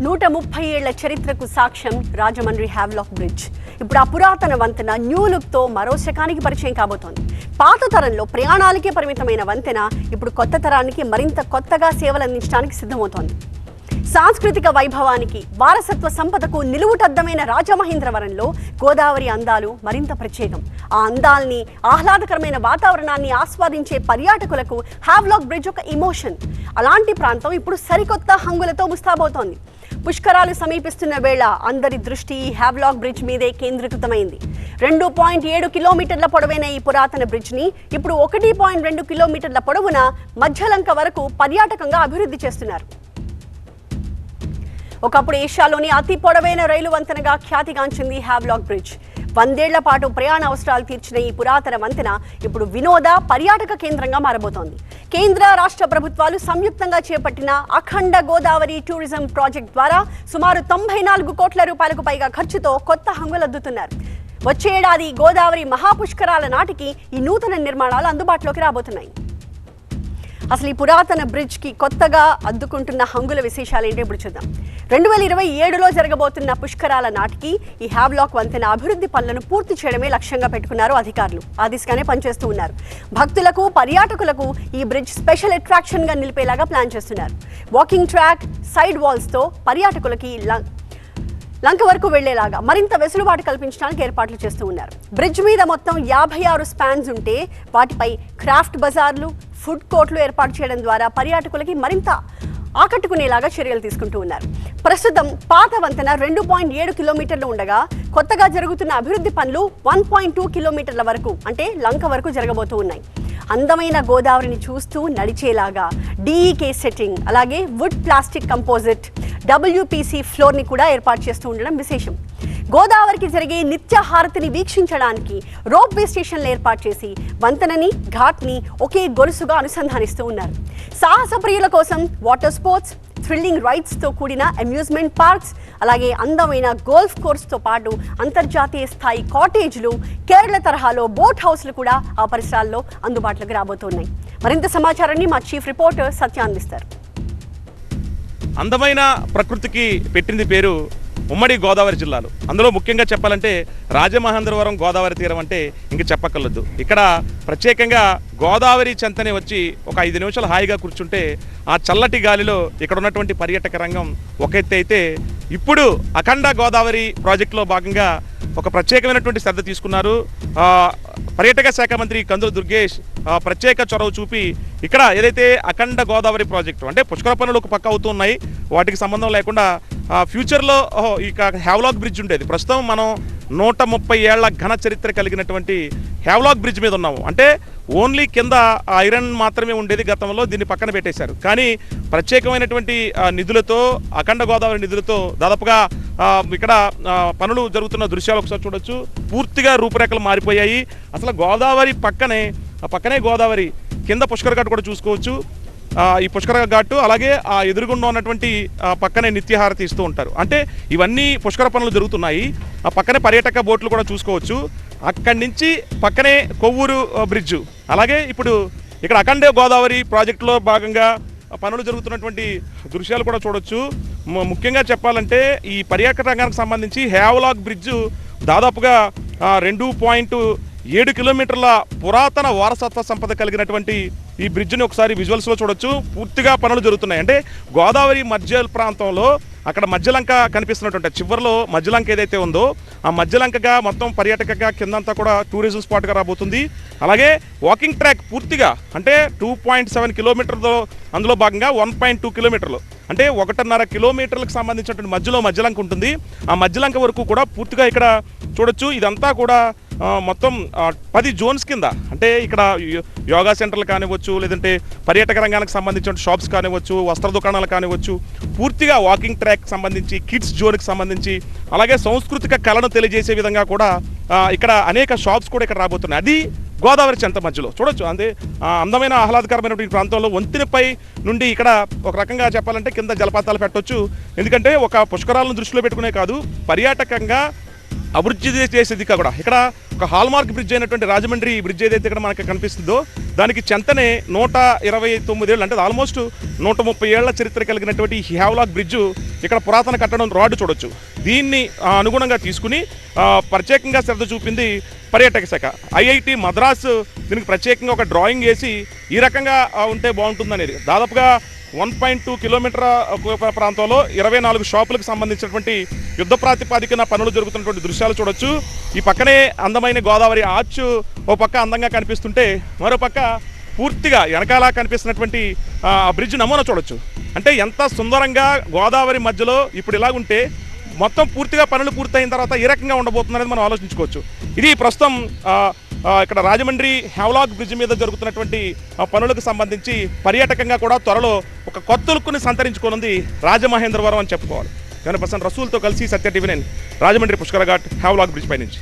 130 ఏళ్ల చరిత్రకు సాక్ష్యం రాజమండ్రి హ్యావ్లాక్ బ్రిడ్జ్. ఇప్పుడు ఆ పురాతన వంతెన న్యూ లుక్తో మరో శకానికి పరిచయం కాబోతోంది. పాత తరంలో ప్రయాణాలకే పరిమితమైన వంతెన ఇప్పుడు కొత్త తరానికి మరింత కొత్తగా సేవలు అందించడానికి సిద్ధమవుతోంది. సాంస్కృతిక వైభవానికి, వారసత్వ సంపదకు నిలువుటద్దమైన రాజమహేంద్రవరంలో గోదావరి అందాలు మరింత ప్రత్యేకం. ఆ అందాల్ని, ఆహ్లాదకరమైన వాతావరణాన్ని ఆస్వాదించే పర్యాటకులకు హ్యావ్లాక్ బ్రిడ్జ్ ఒక ఎమోషన్. అలాంటి ప్రాంతం ఇప్పుడు సరికొత్త హంగులతో ముస్తాబవుతోంది. పుష్కరాలు సమీపిస్తున్న వేళ అందరి దృష్టి హ్యావ్లాక్ బ్రిడ్జ్ మీదే కేంద్రీకృతమైంది. 2.7 కిలోమీటర్ల పొడవైన ఈ పురాతన బ్రిడ్జ్ని ఇప్పుడు 1.2 కిలోమీటర్ల పొడవున మధ్యలంక వరకు పర్యాటకంగా అభివృద్ధి చేస్తున్నారు. ఒకప్పుడు ఏషియాలోని అతి పొడవైన రైలు వంతెనగా ఖ్యాతిగాంచింది హ్యావ్లాక్ బ్రిడ్జ్. 100 ఏళ్ల పాటు ప్రయాణ అవసరాలు తీర్చిన ఈ పురాతన వంతెన ఇప్పుడు వినోద, పర్యాటక కేంద్రంగా మారబోతోంది. కేంద్ర, రాష్ట్ర ప్రభుత్వాలు సంయుక్తంగా చేపట్టిన అఖండ గోదావరి టూరిజం ప్రాజెక్ట్ ద్వారా సుమారు 94 కోట్ల రూపాయలకు పైగా ఖర్చుతో కొత్త హంగులద్దుతున్నారు. వచ్చే ఏడాది గోదావరి మహాపుష్కరాల నాటికి ఈ నూతన నిర్మాణాలు అందుబాటులోకి రాబోతున్నాయి. అసలు ఈ పురాతన బ్రిడ్జ్కి కొత్తగా అద్దుకుంటున్న హంగుల విశేషాలు ఏంటో ఇప్పుడు చూద్దాం. 2027లో జరగబోతున్న పుష్కరాల నాటికి ఈ హ్యావ్లాక్ వంతెన అభివృద్ధి పనులను పూర్తి చేయడమే లక్ష్యంగా పెట్టుకున్నారు అధికారులు. ఆ దిశగానే పనిచేస్తూ ఉన్నారు. భక్తులకు, పర్యాటకులకు ఈ బ్రిడ్జ్ స్పెషల్ అట్రాక్షన్గా నిలిపేలాగా ప్లాన్ చేస్తున్నారు. వాకింగ్ ట్రాక్, సైడ్ వాల్స్తో పర్యాటకులకి లంక వరకు వెళ్లేలాగా మరింత వెసులుబాటు కల్పించడానికి ఏర్పాట్లు చేస్తూ ఉన్నారు. బ్రిడ్జ్ మీద మొత్తం 56 స్పాన్స్ ఉంటే వాటిపై క్రాఫ్ట్ బజార్లు, ఫుడ్ కోర్టులు ఏర్పాటు చేయడం ద్వారా పర్యాటకులకి మరింత ఆకట్టుకునేలాగా చర్యలు తీసుకుంటూ ఉన్నారు. ప్రస్తుతం పాత వంతెన 2.7 కిలోమీటర్లు ఉండగా కొత్తగా జరుగుతున్న అభివృద్ధి పనులు 1.2 కిలోమీటర్ల వరకు, అంటే లంక వరకు జరగబోతూ ఉన్నాయి. అందమైన గోదావరిని చూస్తూ నడిచేలాగా డీఈకే సెట్టింగ్, అలాగే వుడ్ ప్లాస్టిక్ కంపోజిట్, WPC ఫ్లోర్ని కూడా ఏర్పాటు చేస్తూ ఉండడం విశేషం. గోదావరికి జరిగే నిత్య హారతిని వీక్షించడానికి రోప్వే స్టేషన్లు ఏర్పాటు చేసి వంతెనని, ఘాట్ని ఒకే గొలుసుగా అనుసంధానిస్తూ ఉన్నారు. సాహస ప్రియుల కోసం వాటర్ స్పోర్ట్స్, థ్రిల్లింగ్ రైడ్స్తో కూడిన అమ్యూజ్మెంట్ పార్క్స్, అలాగే అందమైన గోల్ఫ్ కోర్స్తో పాటు అంతర్జాతీయ స్థాయి కాటేజ్లు, కేరళ తరహాలో బోట్ హౌస్లు కూడా ఆ పరిసరాల్లో అందుబాటులోకి రాబోతున్నాయి. మరింత సమాచారాన్ని మా చీఫ్ రిపోర్టర్ సత్య అందిస్తారు. అందమైన ప్రకృతికి పెట్టింది పేరు ఉమ్మడి గోదావరి జిల్లాలు. అందులో ముఖ్యంగా చెప్పాలంటే రాజమహేంద్రవరం గోదావరి తీరం అంటే ఇంక చెప్పక్కర్లేదు. ఇక్కడ ప్రత్యేకంగా గోదావరి చెంతనే వచ్చి ఒక 5 నిమిషాలు హాయిగా కూర్చుంటే ఆ చల్లటి గాలిలో ఇక్కడ ఉన్నటువంటి పర్యాటక రంగం ఒక ఎత్తు అయితే, ఇప్పుడు అఖండ గోదావరి ప్రాజెక్టులో భాగంగా ఒక ప్రత్యేకమైనటువంటి శ్రద్ధ తీసుకున్నారు. పర్యాటక శాఖ మంత్రి కందుల దుర్గేష్ ప్రత్యేక చొరవ చూపి ఇక్కడ ఏదైతే అఖండ గోదావరి ప్రాజెక్టు అంటే పుష్కర పనులు ఒక పక్క అవుతున్నాయి, వాటికి సంబంధం లేకుండా ఫ్యూచర్లో ఇక హ్యావ్లాక్ బ్రిడ్జ్ ఉండేది. ప్రస్తుతం మనం 130 ఏళ్ల ఘన చరిత్ర కలిగినటువంటి హ్యావ్లాక్ బ్రిడ్జ్ మీద ఉన్నాము. అంటే ఓన్లీ కింద ఐరన్ మాత్రమే ఉండేది గతంలో, దీన్ని పక్కన పెట్టేశారు. కానీ ప్రత్యేకమైనటువంటి నిధులతో, అఖండ గోదావరి నిధులతో దాదాపుగా ఇక్కడ పనులు జరుగుతున్న దృశ్యాలు ఒకసారి చూడొచ్చు. పూర్తిగా రూపురేఖలు మారిపోయాయి. అసలు గోదావరి పక్కనే గోదావరి, కింద పుష్కర ఘాట్ కూడా చూసుకోవచ్చు. ఈ పుష్కర ఘాటు అలాగే ఆ ఎదురుగుండా ఉన్నటువంటి పక్కనే నిత్యహారతి ఇస్తూ ఉంటారు. అంటే ఇవన్నీ పుష్కర పనులు జరుగుతున్నాయి. ఆ పక్కనే పర్యాటక బోట్లు కూడా చూసుకోవచ్చు. అక్కడి నుంచి పక్కనే కొవ్వూరు బ్రిడ్జు, అలాగే ఇప్పుడు ఇక్కడ అఖండ గోదావరి ప్రాజెక్టులో భాగంగా పనులు జరుగుతున్నటువంటి దృశ్యాలు కూడా చూడొచ్చు. ముఖ్యంగా చెప్పాలంటే ఈ పర్యాటక రంగానికి సంబంధించి హ్యావ్లాక్ బ్రిడ్జు దాదాపుగా 2.7 కిలోమీటర్ల పురాతన వారసత్వ సంపద కలిగినటువంటి ఈ బ్రిడ్జ్ని ఒకసారి విజువల్స్లో చూడొచ్చు. పూర్తిగా పనులు జరుగుతున్నాయి. అంటే గోదావరి మధ్య ప్రాంతంలో అక్కడ మధ్యలంక కనిపిస్తున్నటువంటి చివరిలో మధ్యలంక ఏదైతే ఉందో ఆ మధ్యలంకగా మొత్తం పర్యాటకంగా కిందంతా కూడా టూరిజం స్పాట్గా రాబోతుంది. అలాగే వాకింగ్ ట్రాక్ పూర్తిగా అంటే 2.7 కిలోమీటర్లో, అందులో భాగంగా 1.2 కిలోమీటర్లు అంటే 1.5 కిలోమీటర్లకు సంబంధించినటువంటి మధ్యలంక ఉంటుంది. ఆ మధ్యలంక వరకు కూడా పూర్తిగా ఇక్కడ చూడొచ్చు. ఇదంతా కూడా మొత్తం 10 జోన్స్ కింద, అంటే ఇక్కడ యోగా సెంటర్లు కానివ్వచ్చు, లేదంటే పర్యాటక రంగానికి సంబంధించిన షాప్స్ కానివ్వచ్చు, వస్త్ర దుకాణాలు కానివ్వచ్చు, పూర్తిగా వాకింగ్ ట్రాక్ సంబంధించి, కిడ్స్ జోన్కి సంబంధించి, అలాగే సాంస్కృతిక కళను తెలియజేసే విధంగా కూడా ఇక్కడ అనేక షాప్స్ కూడా ఇక్కడ రాబోతున్నాయి. అది గోదావరి చెంత మధ్యలో చూడొచ్చు. అంటే అందమైన ఆహ్లాదకరమైనటువంటి ప్రాంతంలో వంతెనపై నుండి ఇక్కడ ఒక రకంగా చెప్పాలంటే కింద జలపాతాలు పెట్టవచ్చు. ఎందుకంటే ఒక పుష్కరాలను దృష్టిలో పెట్టుకునే కాదు, పర్యాటకంగా అభివృద్ధి చేసేది కూడా ఇక్కడ ఒక హాల్మార్క్ బ్రిడ్జ్ అయినటువంటి రాజమండ్రి బ్రిడ్జ్ ఏదైతే ఇక్కడ మనకి కనిపిస్తుందో దానికి చెంతనే 129 ఏళ్ళు అంటే ఆల్మోస్ట్ 130 ఏళ్ల చరిత్ర కలిగినటువంటి ఈ హ్యావ్లాక్ బ్రిడ్జ్ ఇక్కడ పురాతన కట్టడం రాడ్ చూడొచ్చు. దీన్ని అనుగుణంగా తీసుకుని ప్రత్యేకంగా శ్రద్ధ చూపింది పర్యాటక శాఖ. ఐఐటి మద్రాసు దీనికి ప్రత్యేకంగా ఒక డ్రాయింగ్ వేసి ఈ రకంగా ఉంటే బాగుంటుందనేది. దాదాపుగా 1.2 కిలోమీటర్ ప్రాంతంలో 24 షాపులకు సంబంధించినటువంటి యుద్ధ ప్రాతిపాదికన పనులు జరుగుతున్నటువంటి దృశ్యాలు చూడొచ్చు. ఈ పక్కనే అందమైన గోదావరి ఆర్చ్ ఓ పక్క అందంగా కనిపిస్తుంటే మరో పక్క పూర్తిగా వెనకాల కనిపిస్తున్నటువంటి బ్రిడ్జ్ నమూనా చూడొచ్చు. అంటే ఎంత సుందరంగా గోదావరి మధ్యలో ఇప్పుడు ఇలాగుంటే మొత్తం పూర్తిగా పనులు పూర్తయిన తర్వాత ఏ రకంగా ఉండబోతుందనేది మనం ఆలోచించుకోవచ్చు. ఇది ప్రస్తుతం ఇక్కడ రాజమండ్రి హ్యావ్లాక్ బ్రిడ్జ్ మీద జరుగుతున్నటువంటి పనులకు సంబంధించి పర్యాటకంగా కూడా త్వరలో ఒక కొత్త లుక్కుని సంతరించుకోనుంది రాజమహేంద్రవరం అని చెప్పుకోవాలి. 100% రసూల్తో కలిసి సత్య టీవీ 9 రాజమండ్రి పుష్కర ఘాట్ హ్యావ్లాక్ బ్రిడ్జ్ పై నుంచి.